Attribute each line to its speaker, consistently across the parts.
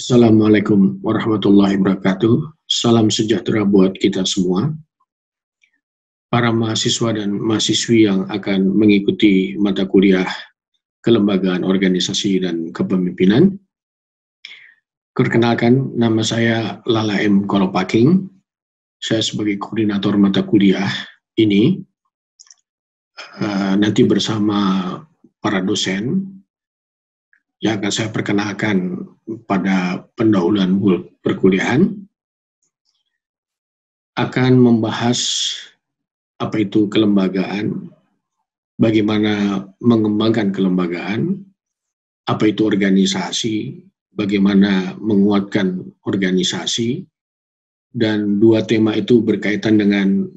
Speaker 1: Assalamualaikum warahmatullahi wabarakatuh. Salam sejahtera buat kita semua. Para mahasiswa dan mahasiswi yang akan mengikuti mata kuliah Kelembagaan Organisasi dan Kepemimpinan. Perkenalkan, nama saya Lala M. Kolopaking. Saya sebagai koordinator mata kuliah ini. Nanti bersama para dosen yang akan saya perkenalkan pada pendahuluan perkuliahan, akan membahas apa itu kelembagaan, bagaimana mengembangkan kelembagaan, apa itu organisasi, bagaimana menguatkan organisasi, dan dua tema itu berkaitan dengan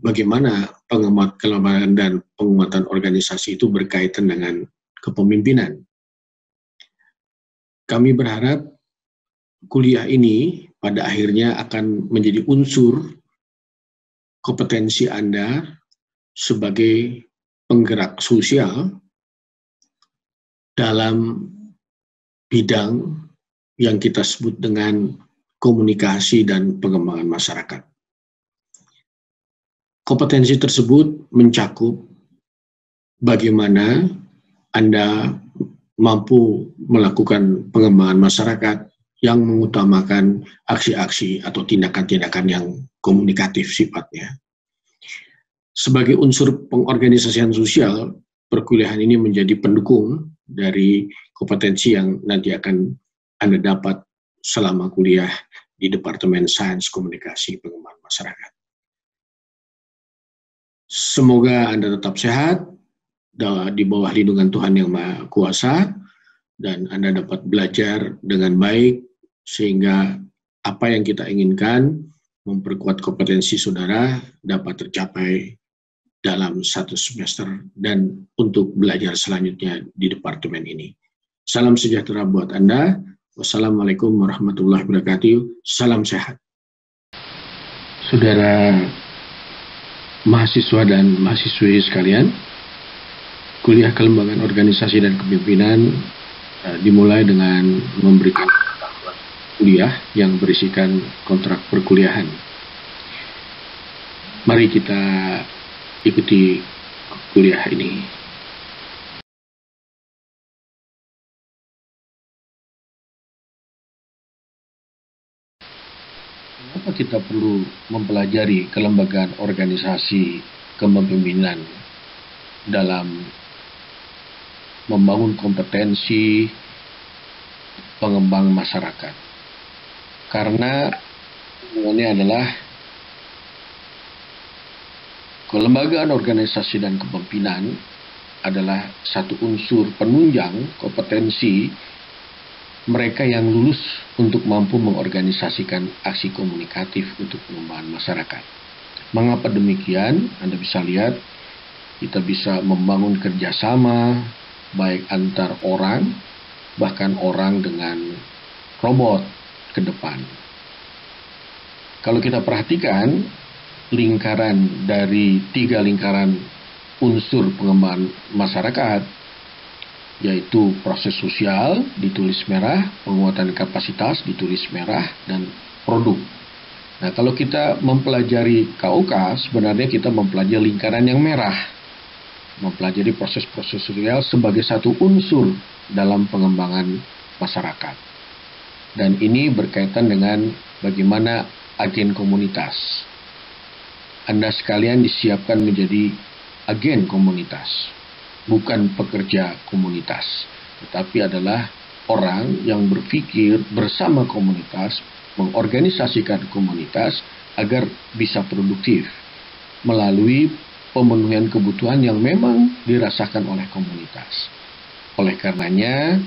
Speaker 1: bagaimana penguatan kelembagaan dan penguatan organisasi itu berkaitan dengan kepemimpinan. Kami berharap kuliah ini pada akhirnya akan menjadi unsur kompetensi Anda sebagai penggerak sosial dalam bidang yang kita sebut dengan komunikasi dan pengembangan masyarakat. Kompetensi tersebut mencakup bagaimana Anda mampu melakukan pengembangan masyarakat yang mengutamakan aksi-aksi atau tindakan-tindakan yang komunikatif sifatnya. Sebagai unsur pengorganisasian sosial, perkuliahan ini menjadi pendukung dari kompetensi yang nanti akan Anda dapat selama kuliah di Departemen Sains Komunikasi Pengembangan Masyarakat. Semoga Anda tetap sehat, di bawah lindungan Tuhan Yang Maha Kuasa, dan Anda dapat belajar dengan baik sehingga apa yang kita inginkan memperkuat kompetensi saudara dapat tercapai dalam satu semester dan untuk belajar selanjutnya di departemen ini. Salam sejahtera buat Anda. Wassalamualaikum warahmatullahi wabarakatuh. Salam sehat. Saudara mahasiswa dan mahasiswi sekalian, kuliah Kelembagaan Organisasi dan Kepemimpinan dimulai dengan memberikan kuliah yang berisikan kontrak perkuliahan. Mari kita ikuti kuliah ini. Kenapa kita perlu mempelajari kelembagaan organisasi kepemimpinan dalam membangun kompetensi pengembang masyarakat? Karena ini adalah kelembagaan organisasi dan kepemimpinan adalah satu unsur penunjang kompetensi mereka yang lulus untuk mampu mengorganisasikan aksi komunikatif untuk pengembangan masyarakat. Mengapa demikian? Anda bisa lihat, kita bisa membangun kerjasama baik antar orang, bahkan orang dengan robot ke depan. Kalau kita perhatikan lingkaran dari 3 lingkaran unsur pengembangan masyarakat, yaitu proses sosial ditulis merah, penguatan kapasitas ditulis merah, dan produk. Nah, kalau kita mempelajari KUK, sebenarnya kita mempelajari lingkaran yang merah, mempelajari proses-proses sosial sebagai satu unsur dalam pengembangan masyarakat. Dan ini berkaitan dengan bagaimana agen komunitas. Anda sekalian disiapkan menjadi agen komunitas, bukan pekerja komunitas, tetapi adalah orang yang berpikir bersama komunitas, mengorganisasikan komunitas agar bisa produktif melalui pemenuhan kebutuhan yang memang dirasakan oleh komunitas. Oleh karenanya,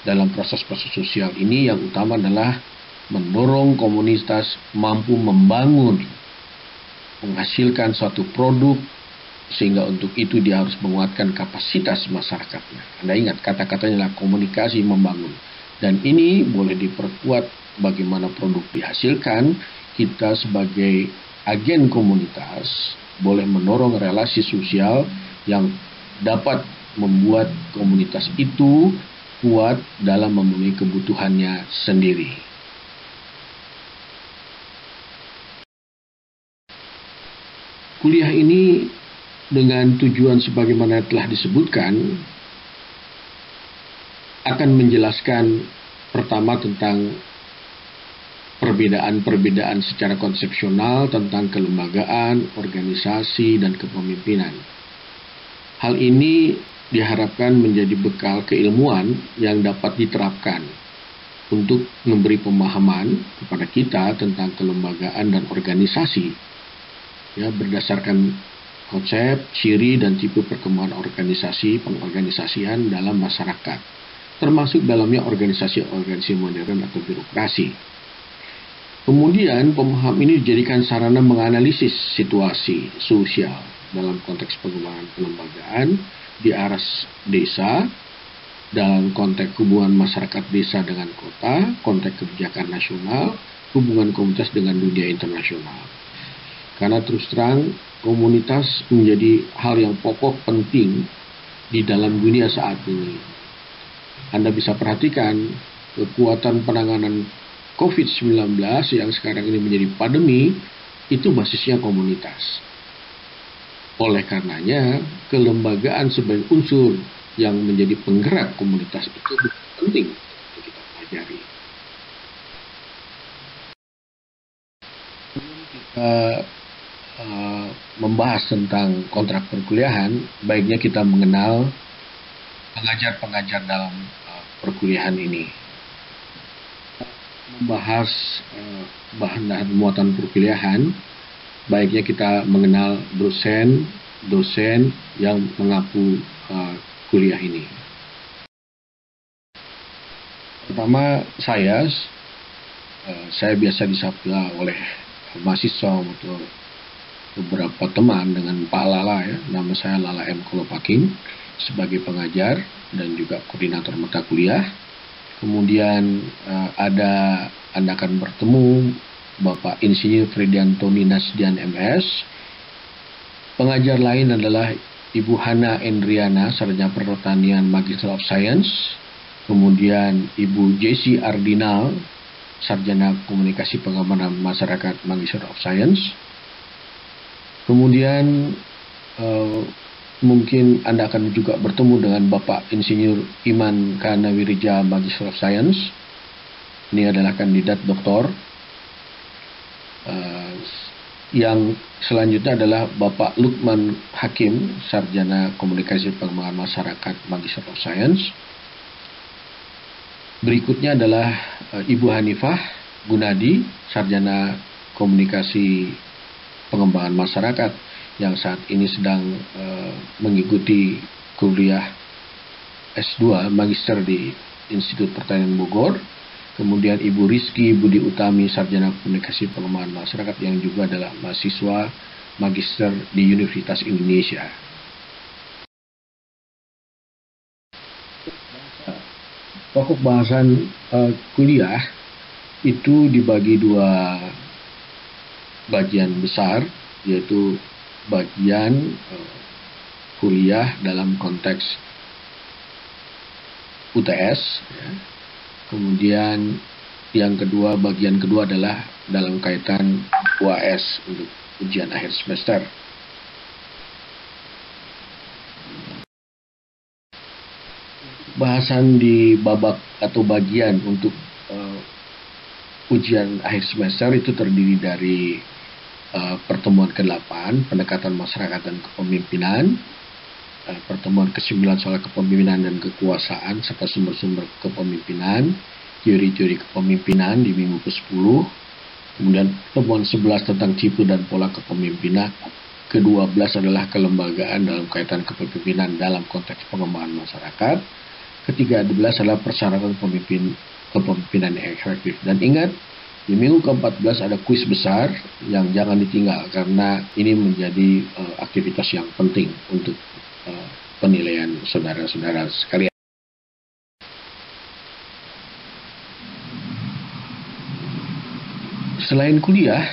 Speaker 1: dalam proses-proses sosial ini yang utama adalah mendorong komunitas mampu membangun, menghasilkan suatu produk, sehingga untuk itu dia harus menguatkan kapasitas masyarakatnya. Anda ingat kata-katanya adalah komunikasi membangun. Dan ini boleh diperkuat bagaimana produk dihasilkan. Kita sebagai agen komunitas boleh mendorong relasi sosial yang dapat membuat komunitas itu kuat dalam memenuhi kebutuhannya sendiri. Kuliah ini dengan tujuan sebagaimana telah disebutkan akan menjelaskan pertama tentang perbedaan-perbedaan secara konsepsional tentang kelembagaan, organisasi, dan kepemimpinan. Hal ini diharapkan menjadi bekal keilmuan yang dapat diterapkan untuk memberi pemahaman kepada kita tentang kelembagaan dan organisasi, ya, berdasarkan konsep, ciri, dan tipe perkembangan organisasi, pengorganisasian dalam masyarakat, termasuk dalamnya organisasi-organisasi modern atau birokrasi. Kemudian pemahaman ini dijadikan sarana menganalisis situasi sosial dalam konteks pengembangan kelembagaan di aras desa, dalam konteks hubungan masyarakat desa dengan kota, konteks kebijakan nasional, hubungan komunitas dengan dunia internasional. Karena terus terang, komunitas menjadi hal yang pokok penting di dalam dunia saat ini. Anda bisa perhatikan kekuatan penanganan COVID-19 yang sekarang ini menjadi pandemi, itu basisnya komunitas. Oleh karenanya, kelembagaan sebagai unsur yang menjadi penggerak komunitas itu penting untuk kita pelajari. Kita membahas tentang kontrak perkuliahan, baiknya kita mengenal pengajar-pengajar dalam perkuliahan ini. Membahas bahan dan muatan perkuliahan, baiknya kita mengenal dosen yang mengaku kuliah ini. Pertama, saya biasa disapa oleh mahasiswa atau beberapa teman dengan Pak Lala, ya. Nama saya Lala M. Kolopaking sebagai pengajar dan juga koordinator mata kuliah. Kemudian Anda akan bertemu Bapak Insinyur Frediantoni Nasdian MS. Pengajar lain adalah Ibu Hana Endriana, Sarjana Pertanian Magister of Science. Kemudian Ibu Jessie Ardinal, Sarjana Komunikasi Pengembangan Masyarakat Magister of Science. Kemudian mungkin Anda akan juga bertemu dengan Bapak Insinyur Iman Kanawirija, Magister of Science. Ini adalah kandidat doktor. Yang selanjutnya adalah Bapak Lukman Hakim, Sarjana Komunikasi Pengembangan Masyarakat Magister of Science. Berikutnya adalah Ibu Hanifah Gunadi, Sarjana Komunikasi Pengembangan Masyarakat, yang saat ini sedang mengikuti kuliah S2 Magister di Institut Pertanian Bogor. Kemudian Ibu Rizky Budi Utami, Sarjana Komunikasi Pengembangan Masyarakat, yang juga adalah mahasiswa Magister di Universitas Indonesia. Pokok bahasan kuliah itu dibagi dua bagian besar, yaitu bagian kuliah dalam konteks UTS, ya. Kemudian yang kedua, bagian kedua adalah dalam kaitan UAS untuk ujian akhir semester. Bahasan di babak atau bagian untuk ujian akhir semester itu terdiri dari pertemuan ke-8, pendekatan masyarakat dan kepemimpinan, pertemuan ke-9 soal kepemimpinan dan kekuasaan serta sumber-sumber kepemimpinan, teori-teori kepemimpinan di minggu ke-10, kemudian pertemuan 11 tentang tipe dan pola kepemimpinan, ke-12 adalah kelembagaan dalam kaitan kepemimpinan dalam konteks pengembangan masyarakat, ke-13 adalah persyaratan kepemimpinan yang efektif. Dan ingat, di minggu ke-14 ada kuis besar yang jangan ditinggal karena ini menjadi aktivitas yang penting untuk penilaian saudara-saudara sekalian. Selain kuliah,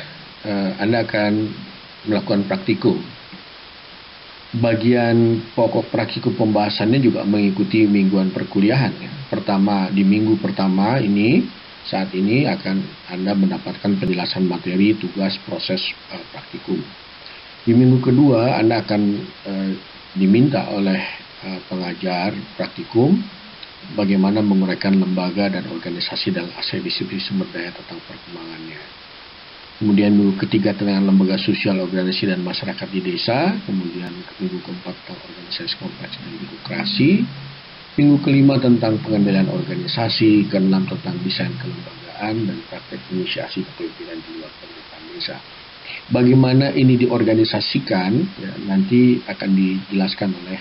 Speaker 1: Anda akan melakukan praktikum. Bagian pokok praktikum pembahasannya juga mengikuti mingguan perkuliahan. Ya. Pertama, di minggu pertama ini, saat ini akan Anda mendapatkan penjelasan materi, tugas, proses praktikum. Di minggu kedua, Anda akan diminta oleh pengajar praktikum bagaimana menguraikan lembaga dan organisasi dalam aspek disiplin sumber daya tentang perkembangannya. Kemudian minggu ketiga tentang lembaga sosial, organisasi dan masyarakat di desa. Kemudian minggu keempat tentang organisasi kompleks dan birokrasi. Minggu kelima tentang pengendalian organisasi. Keenam tentang desain kelembagaan dan praktek inisiasi kepemimpinan di luar pemerintahan desa. Bagaimana ini diorganisasikan ya, nanti akan dijelaskan oleh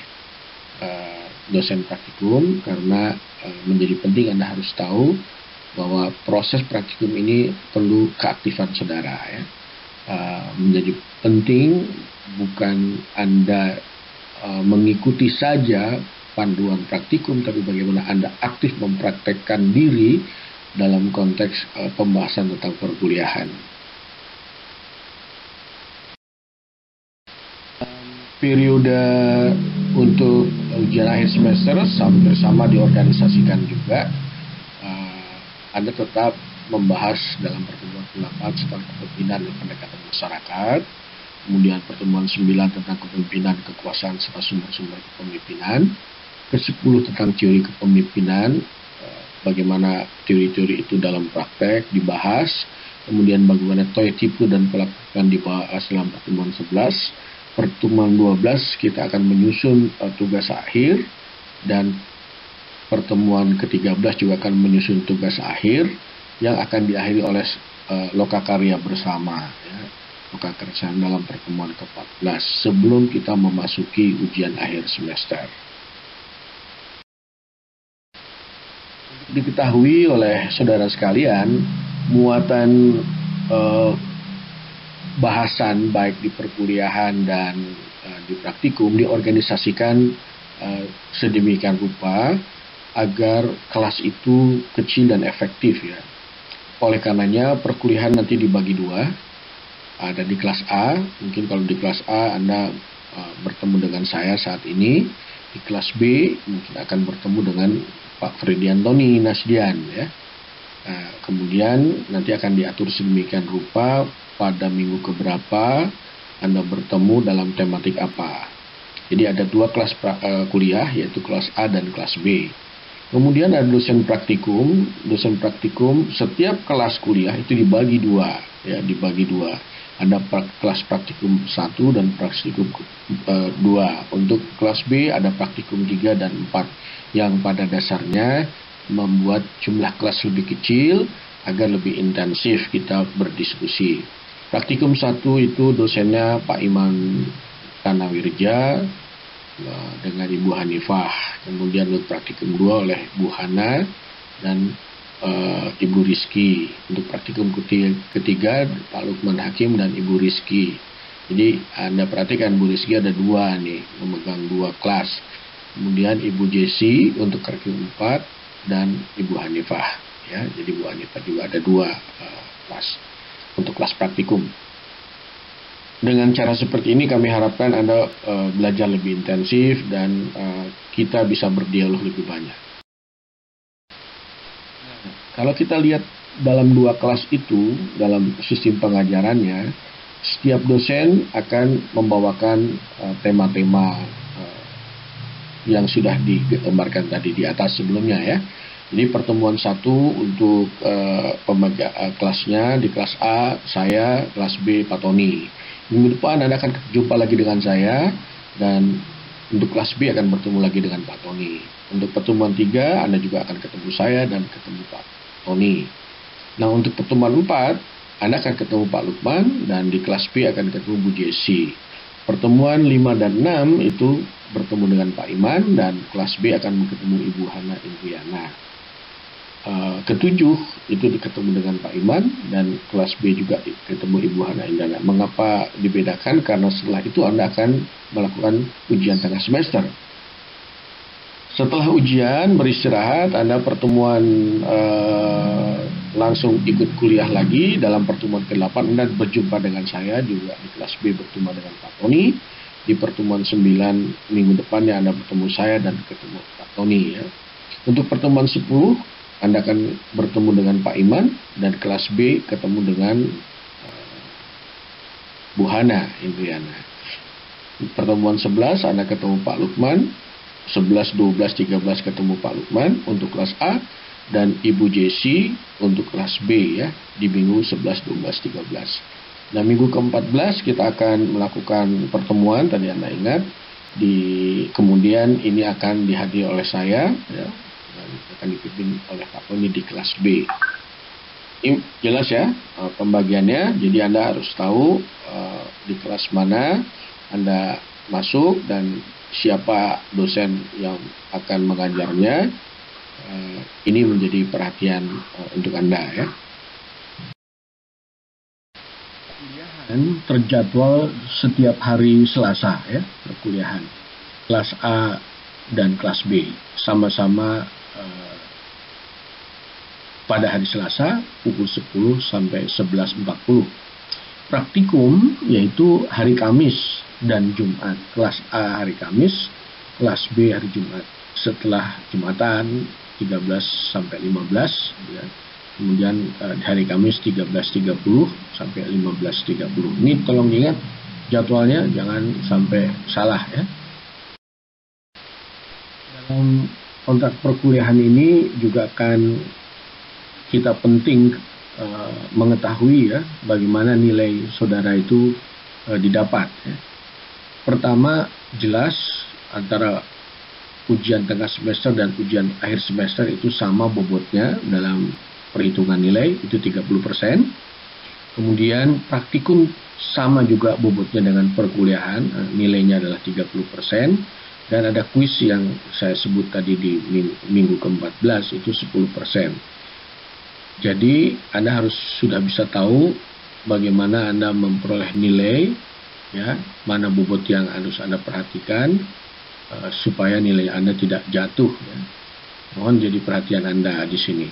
Speaker 1: dosen praktikum, karena menjadi penting Anda harus tahu bahwa proses praktikum ini perlu keaktifan saudara ya. Menjadi penting bukan Anda mengikuti saja panduan praktikum, tapi bagaimana Anda aktif mempraktekkan diri dalam konteks pembahasan tentang perkuliahan. Periode untuk ujian akhir semester hampir sama diorganisasikan juga. Anda tetap membahas dalam pertemuan ke-8 tentang kepemimpinan dan pendekatan masyarakat, kemudian pertemuan 9 tentang kepemimpinan, kekuasaan serta sumber-sumber kepemimpinan, ke-10 tentang teori kepemimpinan, bagaimana teori-teori itu dalam praktek dibahas, kemudian bagaimana tipu dan pelakukan dibahas dalam pertemuan 11, pertemuan 12 kita akan menyusun tugas akhir, dan pertemuan ke-13 juga akan menyusun tugas akhir yang akan diakhiri oleh lokakarya bersama ya. Lokakarya dalam pertemuan ke-14 sebelum kita memasuki ujian akhir semester. Diketahui oleh saudara sekalian, muatan bahasan baik di perkuliahan dan di praktikum diorganisasikan sedemikian rupa agar kelas itu kecil dan efektif ya. Oleh karenanya perkuliahan nanti dibagi dua. Ada di kelas A, mungkin kalau di kelas A Anda bertemu dengan saya saat ini. Di kelas B mungkin akan bertemu dengan Pak Frediantoni Nasdian ya. Kemudian nanti akan diatur sedemikian rupa pada minggu keberapa Anda bertemu dalam tematik apa. Jadi ada dua kelas kuliah, yaitu kelas A dan kelas B. Kemudian ada dosen praktikum. Dosen praktikum setiap kelas kuliah itu dibagi dua, ya, dibagi dua. Ada kelas praktikum 1 dan praktikum 2. Untuk kelas B ada praktikum 3 dan 4 yang pada dasarnya membuat jumlah kelas lebih kecil agar lebih intensif kita berdiskusi. Praktikum 1 itu dosennya Pak Iman Tanawirja dengan Ibu Hanifah. Kemudian untuk praktikum 2 oleh Bu Hana dan Ibu Rizky. Untuk praktikum ketiga Pak Lukman Hakim dan Ibu Rizky. Jadi Anda perhatikan Bu Rizky ada dua nih, memegang dua kelas. Kemudian Ibu Jesi untuk praktikum 4 dan Ibu Hanifah. Ya, jadi Bu Hanifah juga ada dua kelas untuk kelas praktikum. Dengan cara seperti ini kami harapkan Anda belajar lebih intensif dan kita bisa berdialog lebih banyak. Kalau kita lihat dalam dua kelas itu, dalam sistem pengajarannya, setiap dosen akan membawakan tema-tema yang sudah digambarkan tadi di atas sebelumnya ya. Jadi pertemuan 1 untuk kelasnya di kelas A, saya, kelas B, Pak Tony. Minggu depan Anda akan jumpa lagi dengan saya, dan untuk kelas B akan bertemu lagi dengan Pak Tony. Untuk pertemuan 3 Anda juga akan ketemu saya dan ketemu Pak Tony. Nah untuk pertemuan 4 Anda akan ketemu Pak Lukman, dan di kelas B akan ketemu Bu Jesi. Pertemuan 5 dan 6 itu bertemu dengan Pak Iman, dan kelas B akan ketemu Ibu Hana Indriana. Ketujuh itu ketemu dengan Pak Iman, dan kelas B juga ketemu Ibu Hana Indriana. Mengapa dibedakan? Karena setelah itu Anda akan melakukan ujian tengah semester. Setelah ujian beristirahat, Anda pertemuan langsung ikut kuliah lagi. Dalam pertemuan ke-8 Anda berjumpa dengan saya juga di kelas B, bertemu dengan Pak Tony. di pertemuan 9 minggu depannya Anda bertemu saya dan ketemu Pak Tony ya. Untuk pertemuan 10 Anda akan bertemu dengan Pak Iman, dan kelas B ketemu dengan Bu Hana Indriana. Pertemuan 11 Anda ketemu Pak Lukman, 11, 12, 13 ketemu Pak Lukman untuk kelas A, dan Ibu Jesi untuk kelas B ya, di minggu 11, 12, 13. Nah, minggu ke-14 kita akan melakukan pertemuan, tadi Anda ingat, kemudian ini akan dihadiri oleh saya ya, dan akan dipimpin oleh Pak Tony di kelas B. Ini jelas ya pembagiannya, jadi Anda harus tahu di kelas mana Anda masuk dan siapa dosen yang akan mengajarnya. Ini menjadi perhatian untuk Anda ya. Perkuliahan terjadwal setiap hari Selasa ya, perkuliahan. Kelas A dan kelas B sama-sama pada hari Selasa pukul 10 sampai 11.40. Praktikum yaitu hari Kamis dan Jumat. Kelas A hari Kamis, kelas B hari Jumat. Setelah Jumatan 13 sampai 15 ya. Kemudian hari Kamis 13.30 sampai 15.30. Ini tolong ingat jadwalnya, jangan sampai salah ya. Dalam kontrak perkuliahan ini juga akan kita penting mengetahui ya bagaimana nilai saudara itu didapat ya. Pertama, jelas antara ujian tengah semester dan ujian akhir semester itu sama bobotnya dalam perhitungan nilai, itu 30%. Kemudian praktikum sama juga bobotnya dengan perkuliahan, nilainya adalah 30%. Dan ada kuis yang saya sebut tadi di minggu ke-14 itu 10%. Jadi Anda harus sudah bisa tahu bagaimana Anda memperoleh nilai ya, mana bobot yang harus Anda perhatikan supaya nilai Anda tidak jatuh ya. Mohon jadi perhatian Anda di sini.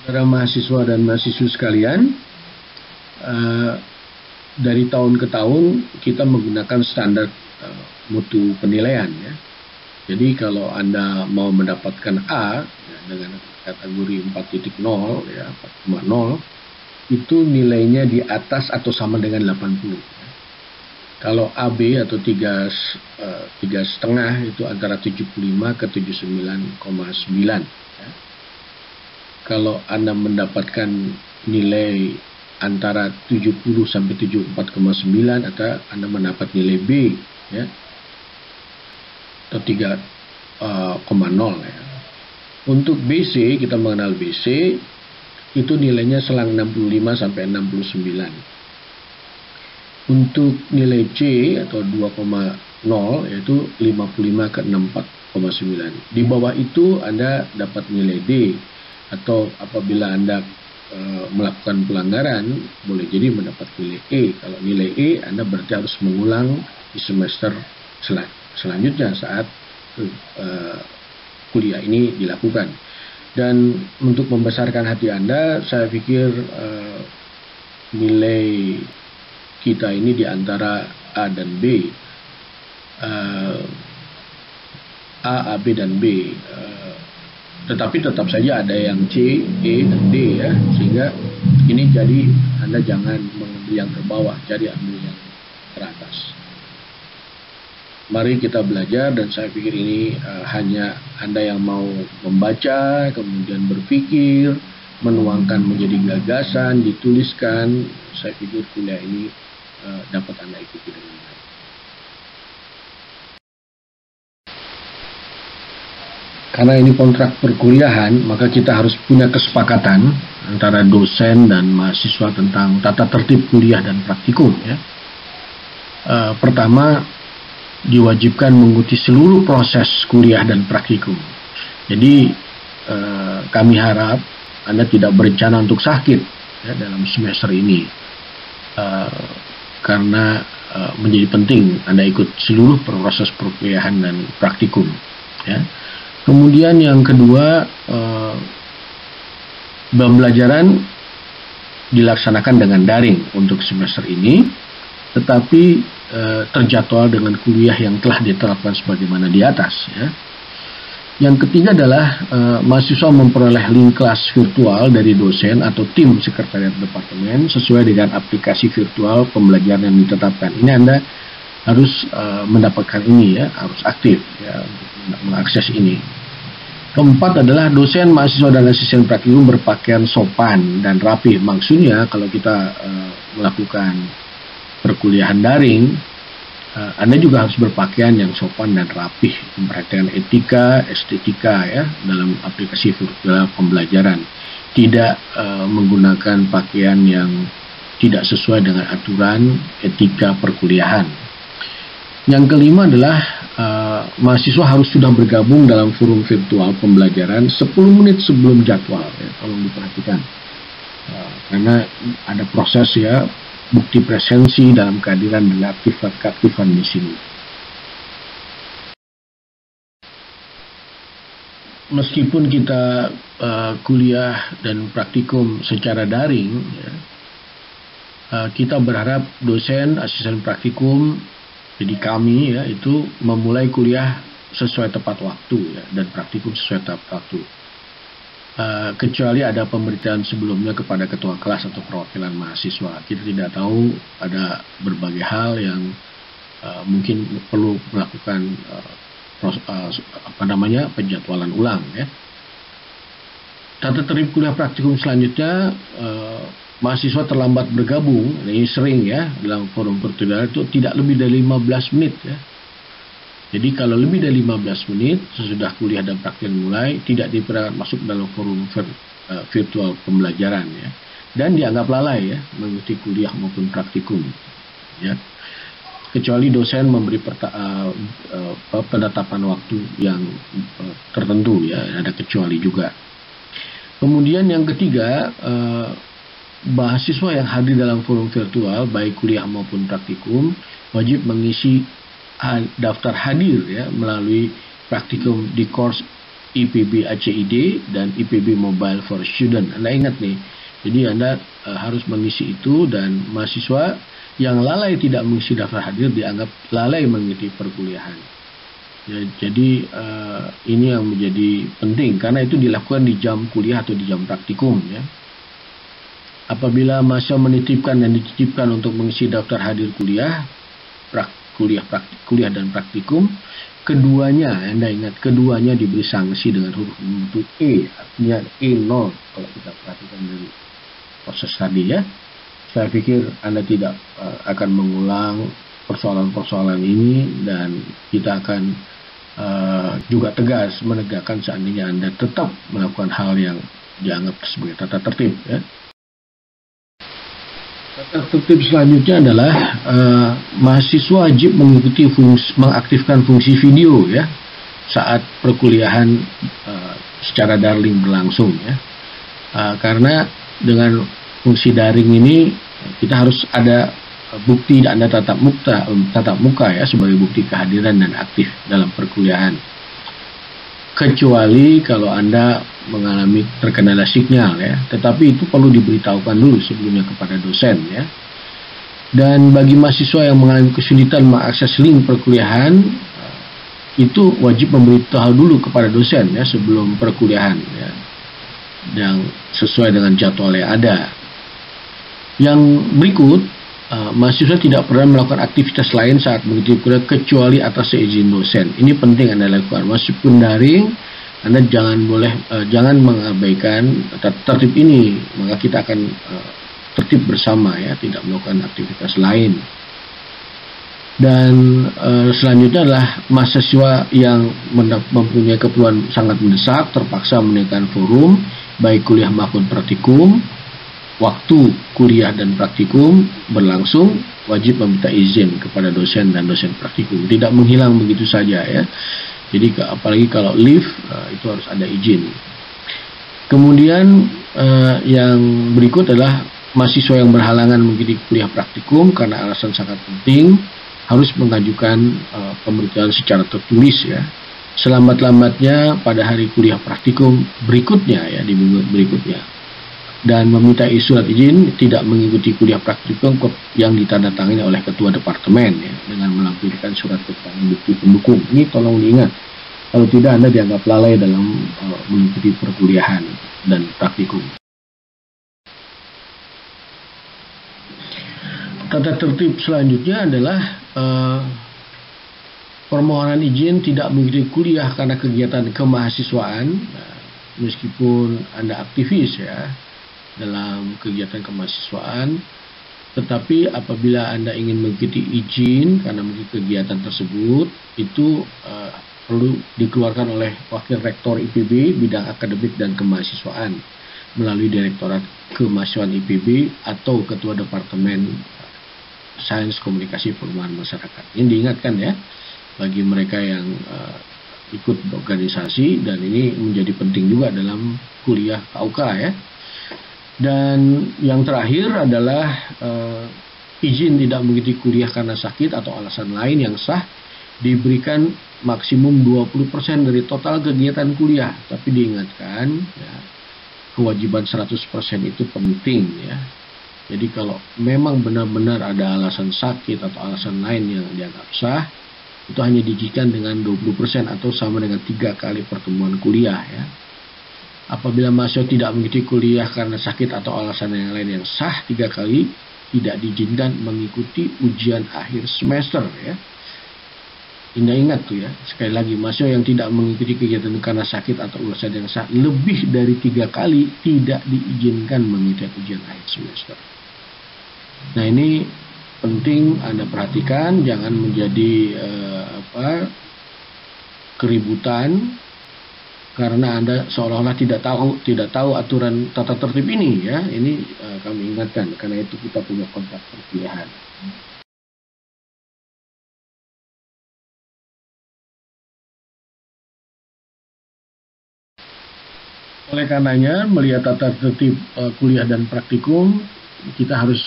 Speaker 1: Saudara mahasiswa dan mahasiswi sekalian, dari tahun ke tahun kita menggunakan standar mutu penilaian ya. Jadi kalau Anda mau mendapatkan A ya, dengan kategori 4.0 ya, 4,0 itu nilainya di atas atau sama dengan 80 ya. Kalau AB atau 3,5 itu antara 75 ke 79,9 ya. Kalau Anda mendapatkan nilai antara 70 sampai 74,9 atau Anda mendapat nilai B ya, atau 3,0 ya. Untuk BC, kita mengenal BC itu nilainya selang 65 sampai 69. Untuk nilai C atau 2,0 yaitu 55 ke 64,9. Di bawah itu Anda dapat nilai D, atau apabila Anda melakukan pelanggaran boleh jadi mendapat nilai E. Kalau nilai E Anda berarti harus mengulang di semester selanjutnya saat kuliah ini dilakukan. Dan untuk membesarkan hati Anda, saya pikir nilai kita ini di antara A dan B, A, B dan B, tetapi tetap saja ada yang C, E, dan D ya, sehingga ini jadi Anda jangan mengambil yang terbawah, jadi ambil yang teratas. Mari kita belajar, dan saya pikir ini hanya Anda yang mau membaca, kemudian berpikir, menuangkan menjadi gagasan, dituliskan. Saya pikir kuliah ini dapat Anda ikuti dengan baik. Karena ini kontrak perkuliahan, maka kita harus punya kesepakatan antara dosen dan mahasiswa tentang tata tertib kuliah dan praktikum ya. Pertama, diwajibkan mengikuti seluruh proses kuliah dan praktikum. Jadi kami harap Anda tidak berencana untuk sakit ya, dalam semester ini, karena menjadi penting Anda ikut seluruh proses perkuliahan dan praktikum ya. Kemudian yang kedua, pembelajaran dilaksanakan dengan daring untuk semester ini. tetapi terjadwal dengan kuliah yang telah ditetapkan sebagaimana di atas, ya. Yang ketiga adalah mahasiswa memperoleh link kelas virtual dari dosen atau tim sekretariat departemen sesuai dengan aplikasi virtual pembelajaran yang ditetapkan. Ini Anda harus mendapatkan ini, ya, harus aktif, ya, untuk mengakses ini. Keempat adalah dosen, mahasiswa, dan asisten praktikum berpakaian sopan dan rapi. Maksudnya kalau kita melakukan perkuliahan daring, Anda juga harus berpakaian yang sopan dan rapih, memperhatikan etika, estetika, ya, dalam aplikasi virtual pembelajaran. Tidak menggunakan pakaian yang tidak sesuai dengan aturan etika perkuliahan. Yang kelima adalah mahasiswa harus sudah bergabung dalam forum virtual pembelajaran 10 menit sebelum jadwal, ya, tolong diperhatikan. Karena ada proses, ya, bukti presensi dalam kehadiran dan keaktifan di sini. Meskipun kita kuliah dan praktikum secara daring, ya, kita berharap dosen, asisten praktikum, jadi kami, ya, itu memulai kuliah sesuai tepat waktu, ya, dan praktikum sesuai tepat waktu. Kecuali ada pemberitaan sebelumnya kepada ketua kelas atau perwakilan mahasiswa. Kita tidak tahu, ada berbagai hal yang mungkin perlu melakukan penjadwalan ulang, ya. Tata tertib kuliah praktikum selanjutnya, mahasiswa terlambat bergabung, ini sering, ya, dalam forum virtual itu tidak lebih dari 15 menit, ya. Jadi kalau lebih dari 15 menit sesudah kuliah dan praktikum mulai, tidak diperbolehkan masuk dalam forum virtual pembelajaran, ya. Dan dianggap lalai, ya, mengikuti kuliah maupun praktikum, ya. Kecuali dosen memberi penetapan waktu yang tertentu, ya, ada kecuali juga. Kemudian yang ketiga, mahasiswa yang hadir dalam forum virtual baik kuliah maupun praktikum wajib mengisi daftar hadir, ya, melalui praktikum di course IPB ACID dan IPB Mobile for Student. Anda ingat nih, jadi Anda harus mengisi itu, dan mahasiswa yang lalai tidak mengisi daftar hadir dianggap lalai mengikuti perkuliahan. Ya, jadi ini yang menjadi penting karena itu dilakukan di jam kuliah atau di jam praktikum, ya. Apabila mahasiswa menitipkan dan dititipkan untuk mengisi daftar hadir kuliah dan praktikum, keduanya, Anda ingat, keduanya diberi sanksi dengan huruf bentuk E, artinya E0 kalau kita perhatikan dari proses tadi, ya. Saya pikir Anda tidak akan mengulang persoalan-persoalan ini, dan kita akan juga tegas menegakkan seandainya Anda tetap melakukan hal yang dianggap sebagai tata tertib, ya. Tata tertib selanjutnya adalah mahasiswa wajib mengaktifkan fungsi video, ya, saat perkuliahan secara daring berlangsung, ya. Karena dengan fungsi daring ini kita harus ada bukti Anda tatap muka, ya, sebagai bukti kehadiran dan aktif dalam perkuliahan. Kecuali kalau Anda mengalami terkendala sinyal, ya, tetapi itu perlu diberitahukan dulu sebelumnya kepada dosen, ya. Dan bagi mahasiswa yang mengalami kesulitan mengakses link perkuliahan, itu wajib memberitahu dulu kepada dosen, ya, sebelum perkuliahan, ya, yang sesuai dengan jadwal yang ada. Yang berikut, mahasiswa tidak pernah melakukan aktivitas lain saat mengikuti kuliah kecuali atas seizin dosen. Ini penting Anda lakukan. Meskipun daring, Anda jangan mengabaikan tertib ini, maka kita akan tertib bersama, ya, tidak melakukan aktivitas lain. Dan selanjutnya adalah mahasiswa yang mempunyai keperluan sangat mendesak terpaksa meninggalkan forum baik kuliah maupun praktikum. Waktu kuliah dan praktikum berlangsung wajib meminta izin kepada dosen dan dosen praktikum, tidak menghilang begitu saja, ya. Jadi apalagi kalau live, itu harus ada izin. Kemudian yang berikut adalah mahasiswa yang berhalangan mengikuti kuliah praktikum karena alasan sangat penting harus mengajukan pemberitahuan secara tertulis, ya, selambat-lambatnya pada hari kuliah praktikum berikutnya, ya, di minggu berikutnya. dan meminta surat izin tidak mengikuti kuliah praktikum yang ditandatangani oleh ketua departemen ya, dengan melampirkan surat keterangan bukti pendukung. Ini tolong diingat, kalau tidak Anda dianggap lalai dalam mengikuti perkuliahan dan praktikum. Tata tertib selanjutnya adalah permohonan izin tidak mengikuti kuliah karena kegiatan kemahasiswaan. Meskipun Anda aktivis ya dalam kegiatan kemahasiswaan, tetapi apabila Anda ingin mengikuti izin karena mengikuti kegiatan tersebut, itu perlu dikeluarkan oleh Wakil Rektor IPB bidang akademik dan kemahasiswaan melalui Direktorat Kemahasiswaan IPB atau Ketua Departemen Sains Komunikasi Perumahan Masyarakat. Ini diingatkan ya bagi mereka yang ikut organisasi, dan ini menjadi penting juga dalam kuliah KUK ya. Dan yang terakhir adalah izin tidak mengikuti kuliah karena sakit atau alasan lain yang sah diberikan maksimum 20% dari total kegiatan kuliah. Tapi diingatkan ya, kewajiban 100% itu penting ya. Jadi kalau memang benar-benar ada alasan sakit atau alasan lain yang dianggap sah, itu hanya diizinkan dengan 20% atau sama dengan 3 kali pertemuan kuliah ya. Apabila mahasiswa tidak mengikuti kuliah karena sakit atau alasan yang lain yang sah 3 kali, tidak diizinkan mengikuti ujian akhir semester ya. Ingat tuh ya, sekali lagi, mahasiswa yang tidak mengikuti kegiatan karena sakit atau alasan yang sah lebih dari 3 kali tidak diizinkan mengikuti ujian akhir semester. Nah ini penting Anda perhatikan, jangan menjadi keributan karena Anda seolah-olah tidak tahu aturan tata tertib ini ya. Ini kami ingatkan, karena itu kita punya kontrak perkuliahan. Oleh karenanya, melihat tata tertib kuliah dan praktikum, kita harus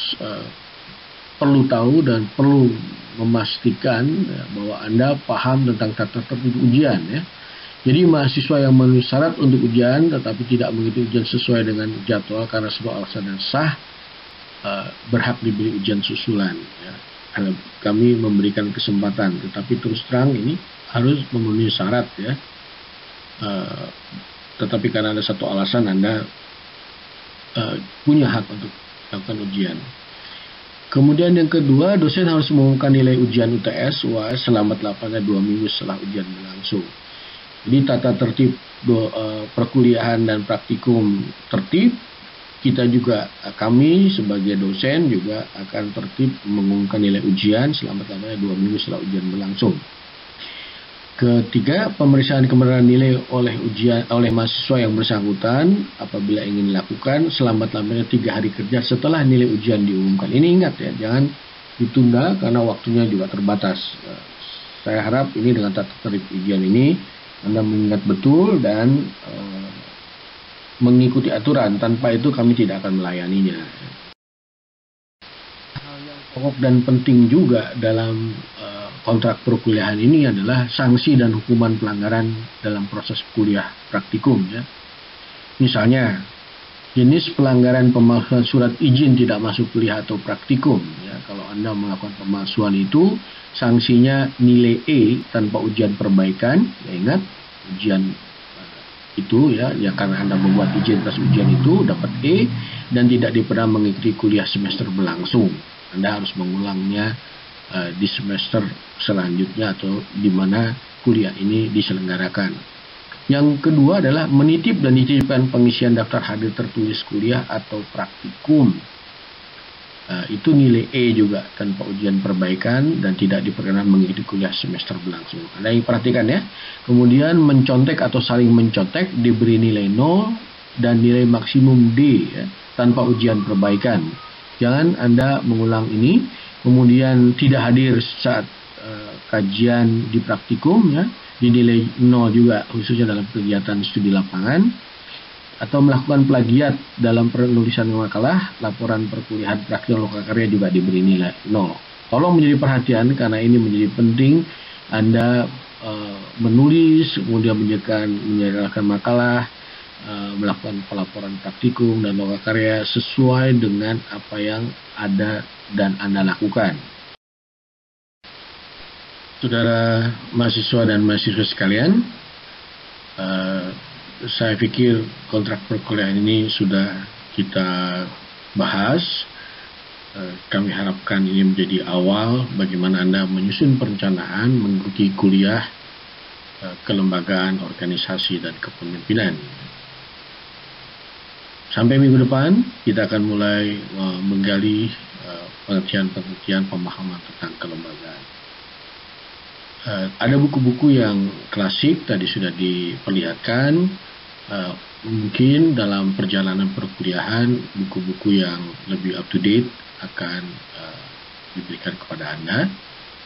Speaker 1: perlu tahu dan perlu memastikan ya, bahwa Anda paham tentang tata tertib ujian ya. Jadi mahasiswa yang memenuhi syarat untuk ujian tetapi tidak mengikuti ujian sesuai dengan jadwal karena sebuah alasan yang sah berhak diberi ujian susulan ya. Kami memberikan kesempatan, tetapi terus terang ini harus memenuhi syarat ya. Tetapi karena ada satu alasan Anda punya hak untuk melakukan ujian. Kemudian yang kedua, dosen harus mengumumkan nilai ujian UTS UAS selama 2 minggu setelah ujian berlangsung. Jadi tata tertib perkuliahan dan praktikum tertib, kita juga, kami sebagai dosen juga akan tertib mengumumkan nilai ujian selama 2 minggu setelah ujian berlangsung. Ketiga, pemeriksaan kebenaran nilai oleh mahasiswa yang bersangkutan apabila ingin dilakukan selama-lamanya 3 hari kerja setelah nilai ujian diumumkan. Ini ingat ya, jangan ditunda karena waktunya juga terbatas. Saya harap ini dengan tata tertib ujian ini Anda mengingat betul dan mengikuti aturan. Tanpa itu kami tidak akan melayaninya. Hal yang pokok dan penting juga dalam kontrak perkuliahan ini adalah sanksi dan hukuman pelanggaran dalam proses kuliah praktikum ya. Misalnya, jenis pelanggaran pemalsuan surat izin tidak masuk kuliah atau praktikum ya. Kalau Anda melakukan pemalsuan itu, sanksinya nilai E tanpa ujian perbaikan. Ya, ingat, ujian itu ya karena Anda membuat izin atas ujian itu dapat E dan tidak pernah mengikuti kuliah semester berlangsung. Anda harus mengulangnya di semester selanjutnya atau di mana kuliah ini diselenggarakan. Yang kedua adalah menitip dan dititipkan pengisian daftar hadir tertulis kuliah atau praktikum. Itu nilai E juga tanpa ujian perbaikan dan tidak diperkenankan mengikuti kuliah semester berlangsung. Anda perhatikan ya. Kemudian mencontek atau saling mencontek diberi nilai 0 dan nilai maksimum D ya, tanpa ujian perbaikan. Jangan Anda mengulang ini. Kemudian tidak hadir saat kajian di praktikum ya, dinilai 0 juga khususnya dalam kegiatan studi lapangan, atau melakukan plagiat dalam penulisan makalah, laporan perkuliahan praktikum lokal karya juga diberi nilai 0. Tolong menjadi perhatian karena ini menjadi penting. Anda menulis, kemudian menyediakan makalah, melakukan pelaporan praktikum dan lokakarya sesuai dengan apa yang ada dan Anda lakukan. Saudara mahasiswa dan mahasiswa sekalian, saya pikir kontrak perkuliahan ini sudah kita bahas. Kami harapkan ini menjadi awal bagaimana Anda menyusun perencanaan mengikuti kuliah kelembagaan, organisasi, dan kepemimpinan. Sampai minggu depan, kita akan mulai menggali pengertian-pengertian pemahaman tentang kelembagaan. Ada buku-buku yang klasik tadi sudah diperlihatkan. Mungkin dalam perjalanan perkuliahan buku-buku yang lebih up to date akan diberikan kepada Anda.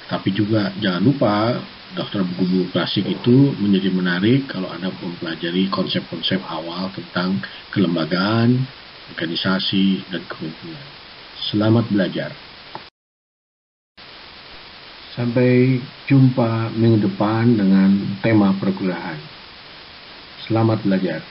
Speaker 1: Tapi juga jangan lupa daftar buku-buku klasik itu menjadi menarik kalau Anda mempelajari konsep-konsep awal tentang kelembagaan, organisasi, dan kepemimpinan. Selamat belajar. Sampai jumpa minggu depan dengan tema perkuliahan. Selamat belajar.